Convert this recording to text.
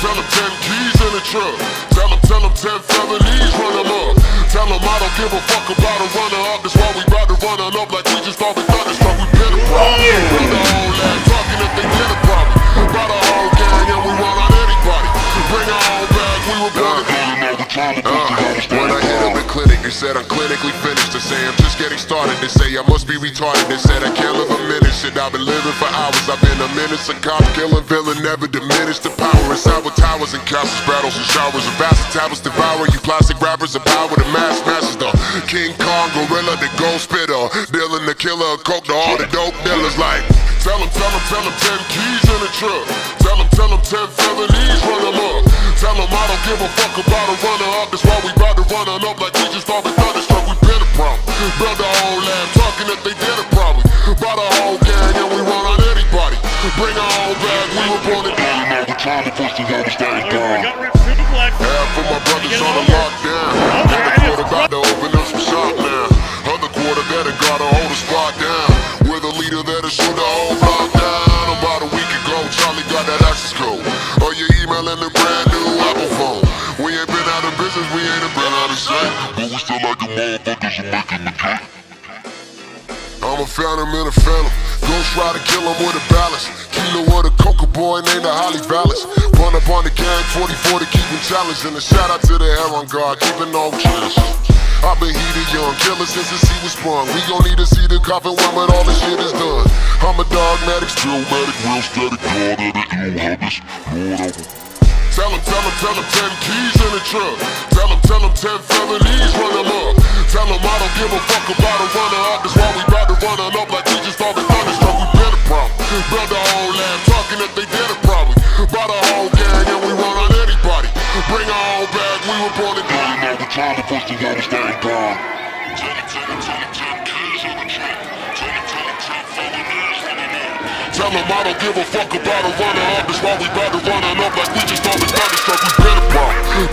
tell them 10 keys in the truck. Tell them 10 felonies, run them up. Tell them I don't give a fuck about a runner up. That's why we bout to run on up like we just thought we thunderstruck. We been a problem. Run the whole land talking if they did a problem. Brought a whole gang and we run on anybody. Bring our own bag, we were born to when I hit up the clinic, they said I'm clinically finished. They say I'm just getting started. They say I must be retarded. They said I can't live a minute. Shit, I've been living for hours. I've been a menace, a cop, killing villain, never diminish the power. Inside with towers and castles, battles and showers. And vast tablets devour you plastic rappers. The power to mass masses. The King Kong, gorilla, the gold spitter. Dealing the killer, coke to all the dope dealers. Like, tell them 10 keys in the truck. Tell them 10 felonies, run them up. Tell them I don't give a fuck about a runner up. That's why we bout to run on up like we just thought we thunderstruck. We been a problem. Build the whole lab, talking if they did a problem. Brought a whole gang and we run on anybody. Bring our own bag, we were born to do it. Now we're trying to push the other stage down. Half of my brothers on the lockdown. And the quarter about to open up some shop now. Other quarter that gotta hold the spot down. We're the leader that'll shoot the whole block down. About a week ago, Charlie got that access code. Or your email and the brand new Apple phone. We ain't been out of business, we ain't been out of sight. But we still like the motherfuckers who making the cake. I'm a phantom in a phantom. Ghost rider, kill him with a balance. Kilo with a coca boy named the Holly Vallis. Run up on the gang, 44 to keep him challenged. And a shout out to the Heron Guard, keeping on chance. I've been heated young, killer since the sea was sprung. We gon' need to see the coffin when all the shit is done. I'm a dogmatic, stillmatic, real static, Lord of the ill habits, Lord of them. Tell them 10 keys in the truck. Tell them 10 felonies, run them up. Tell them I don't give a fuck about a runner up. That's why we bout to run on up like we just thought we thunderstruck. We been a problem. Build the whole lab, talking if they did a problem. Brought a whole gang and we run on anybody. Bring our own bag, we were born to do it. Now we're trying to push the other stage down. Tell them 10 keys in the truck. Tell them 10 felonies, run them up. Tell them I don't give a fuck about a runner up. That's why we bout to run on up like we just thought we thunderstruck. We been a problem.